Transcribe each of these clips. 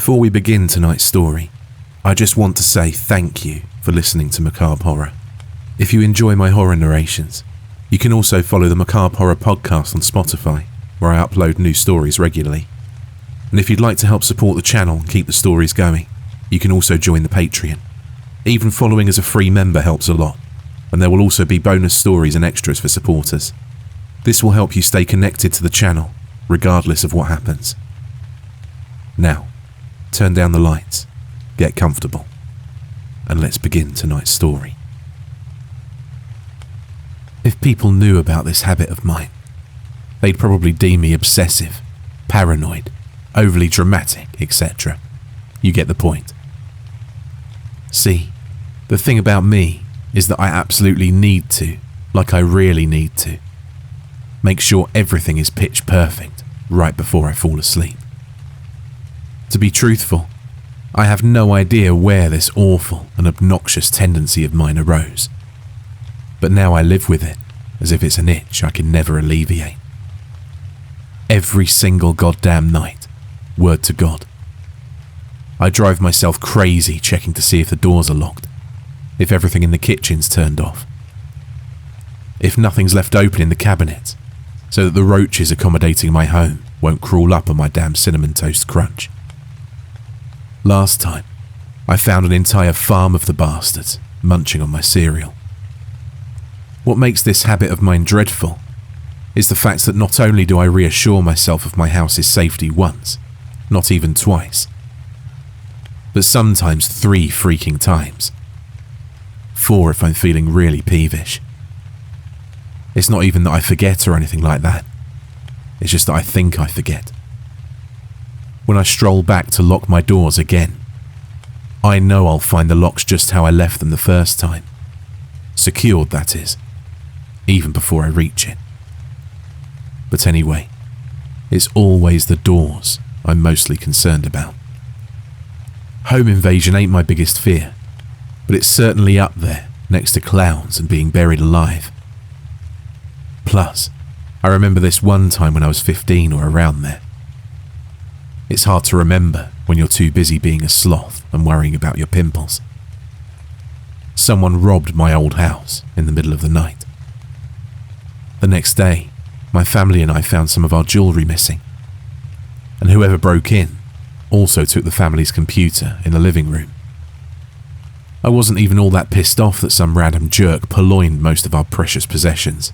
Before we begin tonight's story, I just want to say thank you for listening to Macabre Horror. If you enjoy my horror narrations, you can also follow the Macabre Horror podcast on Spotify, where I upload new stories regularly. And if you'd like to help support the channel and keep the stories going, you can also join the Patreon. Even following as a free member helps a lot, and there will also be bonus stories and extras for supporters. This will help you stay connected to the channel, regardless of what happens. Now, turn down the lights, get comfortable, and let's begin tonight's story. If people knew about this habit of mine, they'd probably deem me obsessive, paranoid, overly dramatic, etc. You get the point. See, the thing about me is that I absolutely need to, like I really need to, make sure everything is pitch perfect right before I fall asleep. To be truthful, I have no idea where this awful and obnoxious tendency of mine arose, but now I live with it as if it's an itch I can never alleviate. Every single goddamn night, word to God, I drive myself crazy checking to see if the doors are locked, if everything in the kitchen's turned off, if nothing's left open in the cabinets, so that the roaches accommodating my home won't crawl up on my damn cinnamon toast crunch. Last time, I found an entire farm of the bastards munching on my cereal. What makes this habit of mine dreadful is the fact that not only do I reassure myself of my house's safety once, not even twice, but sometimes 3 freaking times. 4 if I'm feeling really peevish. It's not even that I forget or anything like that. It's just that I think I forget. When I stroll back to lock my doors again, I know I'll find the locks just how I left them the first time. Secured, that is, even before I reach it. But anyway, it's always the doors I'm mostly concerned about. Home invasion ain't my biggest fear, but it's certainly up there next to clowns and being buried alive. Plus, I remember this one time when I was 15 or around there. It's hard to remember when you're too busy being a sloth and worrying about your pimples. Someone robbed my old house in the middle of the night. The next day, my family and I found some of our jewellery missing, and whoever broke in also took the family's computer in the living room. I wasn't even all that pissed off that some random jerk purloined most of our precious possessions.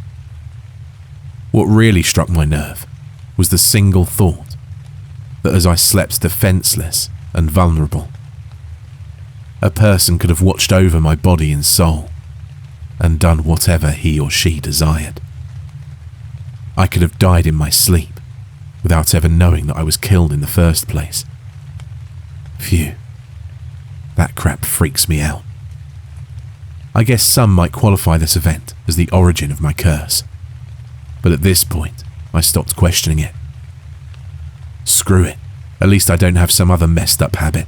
What really struck my nerve was the single thought that as I slept defenceless and vulnerable, a person could have watched over my body and soul and done whatever he or she desired. I could have died in my sleep without ever knowing that I was killed in the first place. Phew, that crap freaks me out. I guess some might qualify this event as the origin of my curse, but at this point, I stopped questioning it. Screw it, at least I don't have some other messed up habit.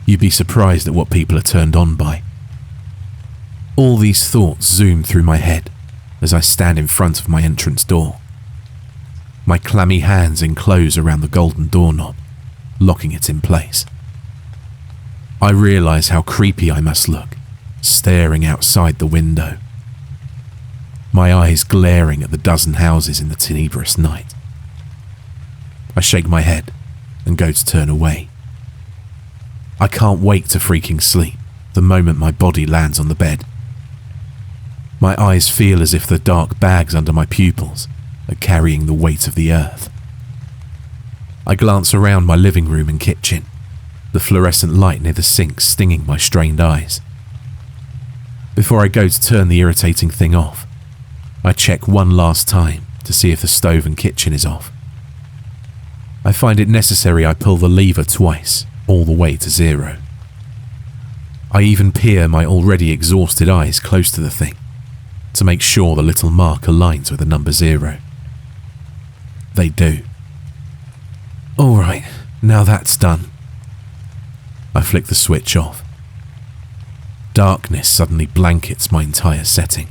You'd be surprised at what people are turned on by. All these thoughts zoom through my head as I stand in front of my entrance door. My clammy hands enclose around the golden doorknob, locking it in place. I realise how creepy I must look, staring outside the window, my eyes glaring at the dozen houses in the tenebrous night. I shake my head and go to turn away. I can't wait to freaking sleep the moment my body lands on the bed. My eyes feel as if the dark bags under my pupils are carrying the weight of the earth. I glance around my living room and kitchen, the fluorescent light near the sink stinging my strained eyes. Before I go to turn the irritating thing off, I check one last time to see if the stove and kitchen is off. I find it necessary I pull the lever twice, all the way to 0. I even peer my already exhausted eyes close to the thing to make sure the little mark aligns with the number 0. They do. All right, now that's done. I flick the switch off. Darkness suddenly blankets my entire setting.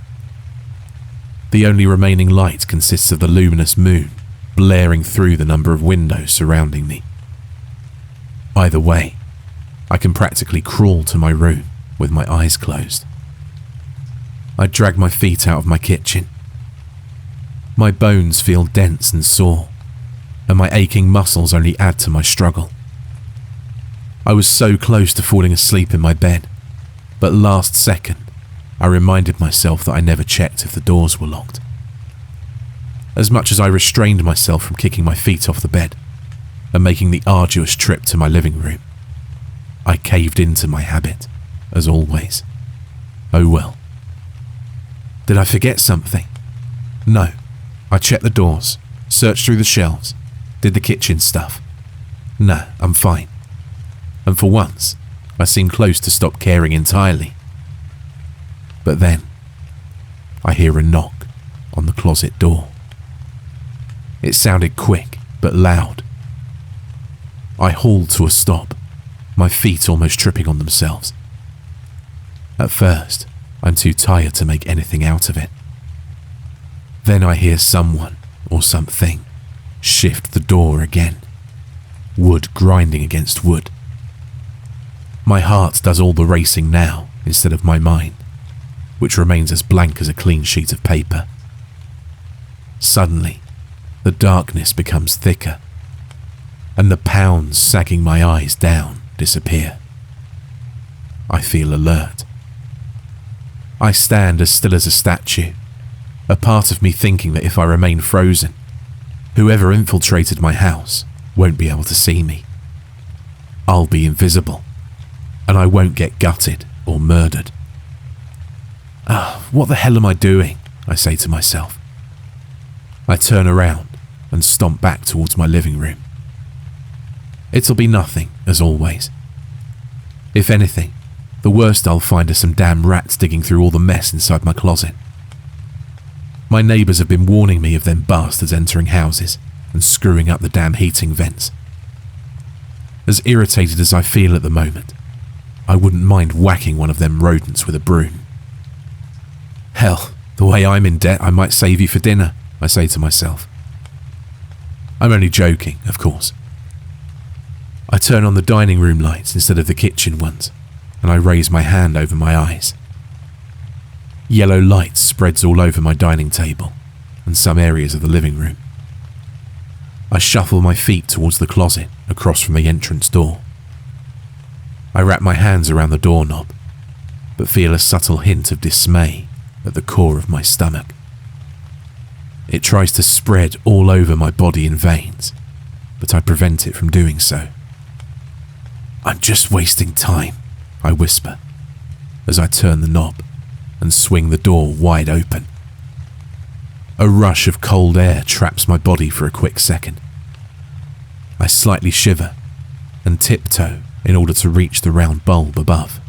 The only remaining light consists of the luminous moon blaring through the number of windows surrounding me. Either way, I can practically crawl to my room with my eyes closed. I drag my feet out of my kitchen. My bones feel dense and sore, and my aching muscles only add to my struggle. I was so close to falling asleep in my bed, but last second, I reminded myself that I never checked if the doors were locked. As much as I restrained myself from kicking my feet off the bed and making the arduous trip to my living room, I caved into my habit, as always. Oh well. Did I forget something? No. I checked the doors, searched through the shelves, did the kitchen stuff. No, I'm fine. And for once, I seem close to stop caring entirely. But then, I hear a knock on the closet door. It sounded quick, but loud. I hauled to a stop, my feet almost tripping on themselves. At first, I'm too tired to make anything out of it. Then I hear someone, or something, shift the door again, wood grinding against wood. My heart does all the racing now instead of my mind, which remains as blank as a clean sheet of paper. Suddenly, the darkness becomes thicker, and the pounds sagging my eyes down disappear. I feel alert. I stand as still as a statue, a part of me thinking that if I remain frozen, whoever infiltrated my house won't be able to see me. I'll be invisible, and I won't get gutted or murdered. What the hell am I doing? I say to myself. I turn around and stomp back towards my living room. It'll be nothing, as always. If anything, the worst I'll find are some damn rats digging through all the mess inside my closet. My neighbours have been warning me of them bastards entering houses and screwing up the damn heating vents. As irritated as I feel at the moment, I wouldn't mind whacking one of them rodents with a broom. Hell, the way I'm in debt, I might save you for dinner, I say to myself. I'm only joking, of course. I turn on the dining room lights instead of the kitchen ones, and I raise my hand over my eyes. Yellow light spreads all over my dining table and some areas of the living room. I shuffle my feet towards the closet across from the entrance door. I wrap my hands around the doorknob, but feel a subtle hint of dismay at the core of my stomach. It tries to spread all over my body in veins, but I prevent it from doing so. I'm just wasting time, I whisper, as I turn the knob and swing the door wide open. A rush of cold air traps my body for a quick second. I slightly shiver and tiptoe in order to reach the round bulb above.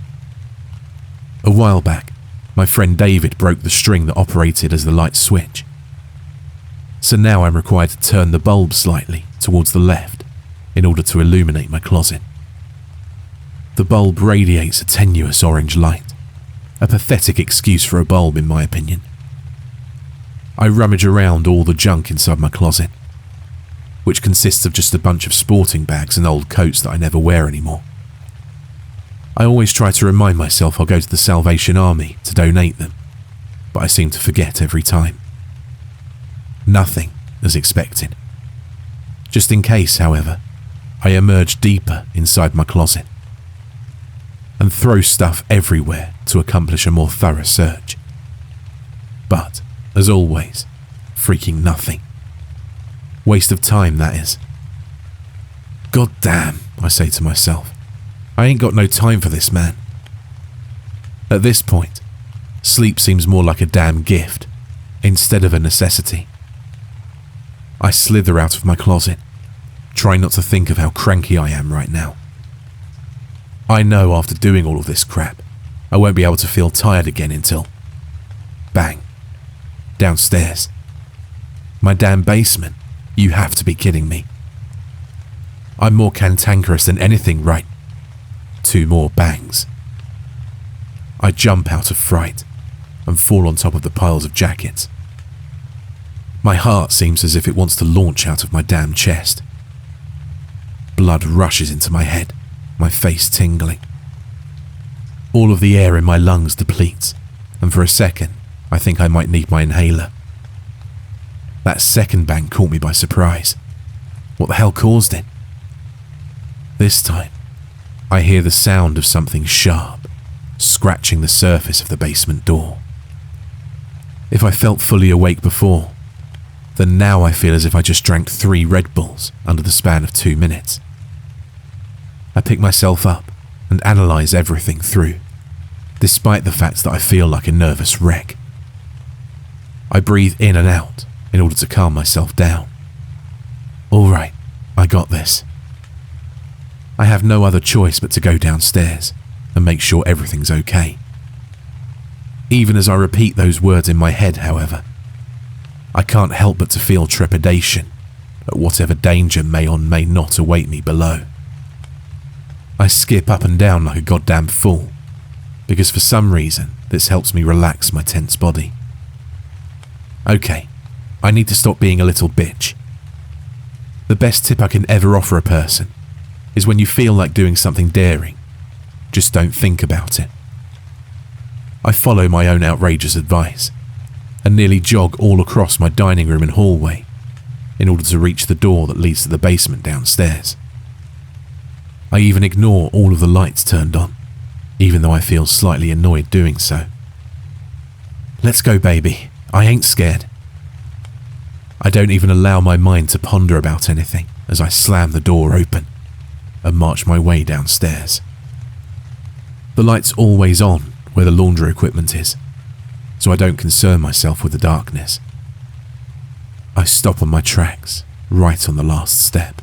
A while back, my friend David broke the string that operated as the light switch. So now I'm required to turn the bulb slightly towards the left in order to illuminate my closet. The bulb radiates a tenuous orange light, a pathetic excuse for a bulb in my opinion. I rummage around all the junk inside my closet, which consists of just a bunch of sporting bags and old coats that I never wear anymore. I always try to remind myself I'll go to the Salvation Army to donate them, but I seem to forget every time. Nothing as expected. Just in case, however, I emerge deeper inside my closet and throw stuff everywhere to accomplish a more thorough search. But, as always, freaking nothing. Waste of time, that is. God damn, I say to myself. I ain't got no time for this, man. At this point, sleep seems more like a damn gift instead of a necessity. I slither out of my closet, trying not to think of how cranky I am right now. I know after doing all of this crap, I won't be able to feel tired again until... bang. Downstairs. My damn basement. You have to be kidding me. I'm more cantankerous than anything, right? 2 more bangs. I jump out of fright and fall on top of the piles of jackets. My heart seems as if it wants to launch out of my damn chest. Blood rushes into my head my face tingling. All of the air in my lungs depletes, and for a second, I think I might need my inhaler. That second bang caught me by surprise. What the hell caused it? This time, I hear the sound of something sharp scratching the surface of the basement door. If I felt fully awake before, then now I feel as if I just drank 3 Red Bulls under the span of 2 minutes. I pick myself up and analyse everything through, despite the fact that I feel like a nervous wreck. I breathe in and out in order to calm myself down. All right, I got this. I have no other choice but to go downstairs and make sure everything's okay. Even as I repeat those words in my head, however, I can't help but to feel trepidation at whatever danger may or may not await me below. I skip up and down like a goddamn fool, because for some reason this helps me relax my tense body. Okay, I need to stop being a little bitch. The best tip I can ever offer a person is when you feel like doing something daring, just don't think about it. I follow my own outrageous advice and nearly jog all across my dining room and hallway in order to reach the door that leads to the basement downstairs. I even ignore all of the lights turned on, even though I feel slightly annoyed doing so. Let's go, baby. I ain't scared. I don't even allow my mind to ponder about anything as I slam the door open and march my way downstairs. The light's always on where the laundry equipment is, so I don't concern myself with the darkness. I stop on my tracks, right on the last step.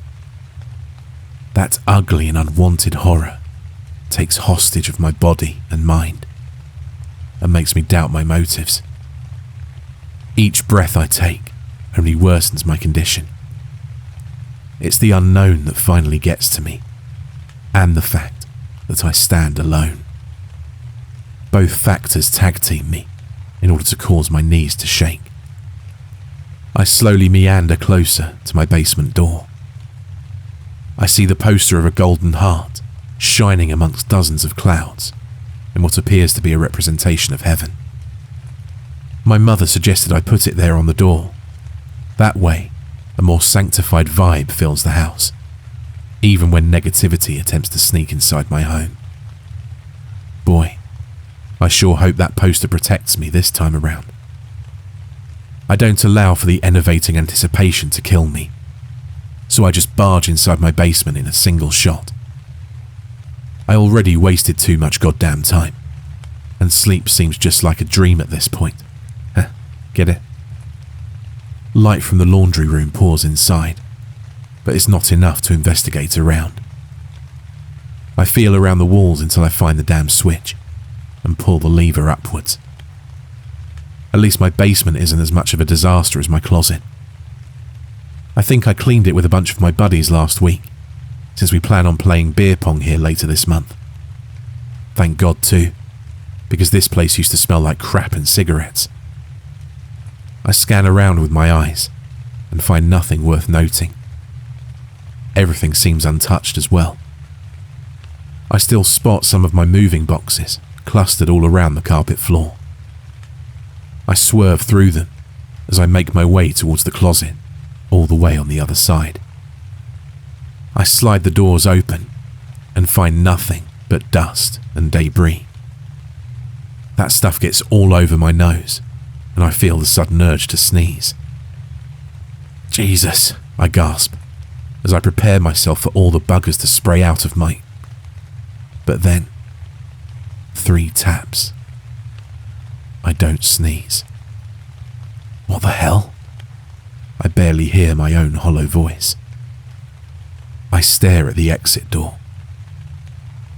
That ugly and unwanted horror takes hostage of my body and mind and makes me doubt my motives. Each breath I take only worsens my condition. It's the unknown that finally gets to me, and the fact that I stand alone. Both factors tag team me in order to cause my knees to shake. I slowly meander closer to my basement door. I see the poster of a golden heart shining amongst dozens of clouds in what appears to be a representation of heaven. My mother suggested I put it there on the door. That way, a more sanctified vibe fills the house, even when negativity attempts to sneak inside my home. Boy, I sure hope that poster protects me this time around. I don't allow for the enervating anticipation to kill me, so I just barge inside my basement in a single shot. I already wasted too much goddamn time, and sleep seems just like a dream at this point. Get it? Light from the laundry room pours inside, but it's not enough to investigate around. I feel around the walls until I find the damn switch and pull the lever upwards. At least my basement isn't as much of a disaster as my closet. I think I cleaned it with a bunch of my buddies last week, since we plan on playing beer pong here later this month. Thank God too, because this place used to smell like crap and cigarettes. I scan around with my eyes and find nothing worth noting. Everything seems untouched as well. I still spot some of my moving boxes clustered all around the carpet floor. I swerve through them as I make my way towards the closet, all the way on the other side. I slide the doors open and find nothing but dust and debris. That stuff gets all over my nose, and I feel the sudden urge to sneeze. Jesus, I gasp, as I prepare myself for all the buggers to spray out of my... But then, 3 taps. I don't sneeze. What the hell? I barely hear my own hollow voice. I stare at the exit door.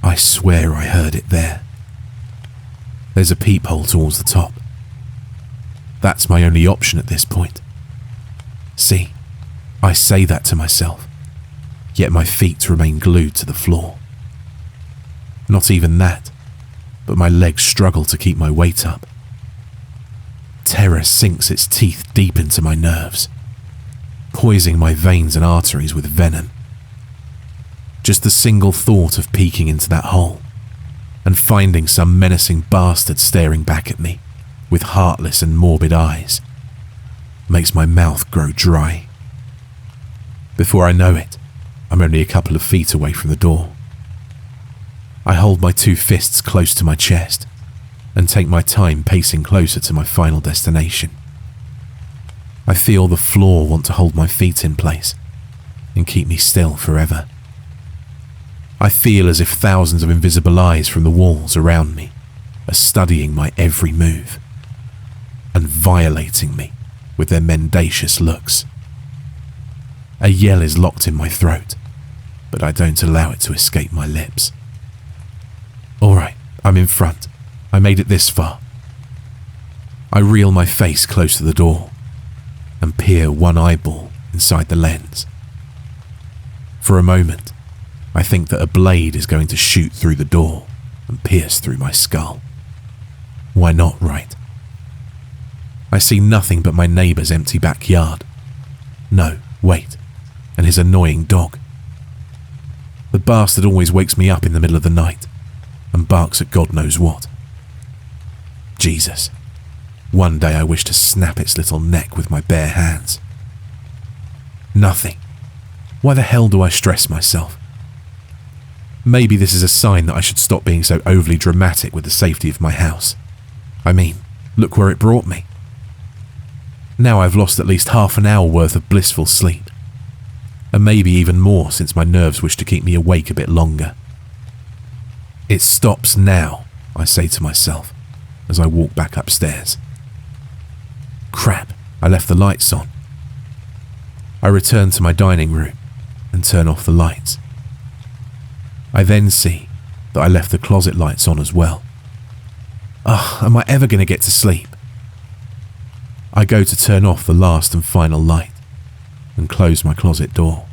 I swear I heard it there. There's a peephole towards the top. That's my only option at this point. See, I say that to myself, yet my feet remain glued to the floor. Not even that, but my legs struggle to keep my weight up. Terror sinks its teeth deep into my nerves, poisoning my veins and arteries with venom. Just the single thought of peeking into that hole and finding some menacing bastard staring back at me with heartless and morbid eyes makes my mouth grow dry. Before I know it, I'm only a couple of feet away from the door. I hold my 2 fists close to my chest and take my time pacing closer to my final destination. I feel the floor want to hold my feet in place and keep me still forever. I feel as if thousands of invisible eyes from the walls around me are studying my every move and violating me with their mendacious looks. A yell is locked in my throat, but I don't allow it to escape my lips. All right, I'm in front. I made it this far. I reel my face close to the door and peer one eyeball inside the lens. For a moment, I think that a blade is going to shoot through the door and pierce through my skull. Why not, right? I see nothing but my neighbour's empty backyard. No, wait, and his annoying dog. The bastard always wakes me up in the middle of the night and barks at God knows what. Jesus, one day I wish to snap its little neck with my bare hands. Nothing. Why the hell do I stress myself? Maybe this is a sign that I should stop being so overly dramatic with the safety of my house. I mean, look where it brought me. Now I've lost at least half an hour worth of blissful sleep, and maybe even more since my nerves wish to keep me awake a bit longer. It stops now, I say to myself as I walk back upstairs. Crap, I left the lights on. I return to my dining room and turn off the lights. I then see that I left the closet lights on as well. Ugh, am I ever going to get to sleep? I go to turn off the last and final light and close my closet door.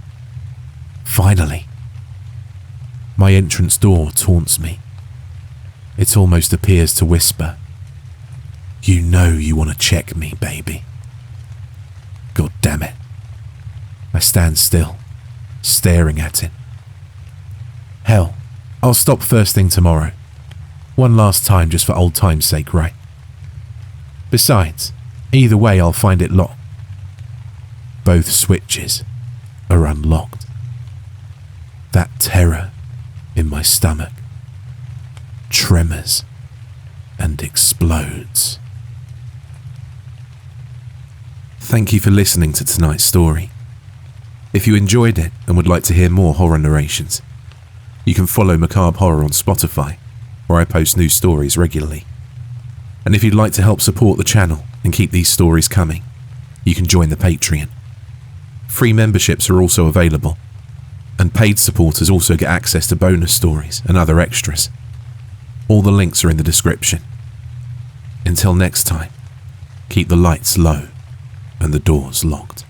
Finally. My entrance door taunts me. It almost appears to whisper, "You know you want to check me, baby." God damn it. I stand still, staring at it. Hell, I'll stop first thing tomorrow. One last time just for old time's sake, right? Besides, either way I'll find it locked. Both switches are unlocked. That terror in my stomach tremors and explodes. Thank you for listening to tonight's story. If you enjoyed it and would like to hear more horror narrations, you can follow Macabre Horror on Spotify, where I post new stories regularly. And if you'd like to help support the channel and keep these stories coming, you can join the Patreon. Free memberships are also available, and paid supporters also get access to bonus stories and other extras. All the links are in the description. Until next time, keep the lights low and the doors locked.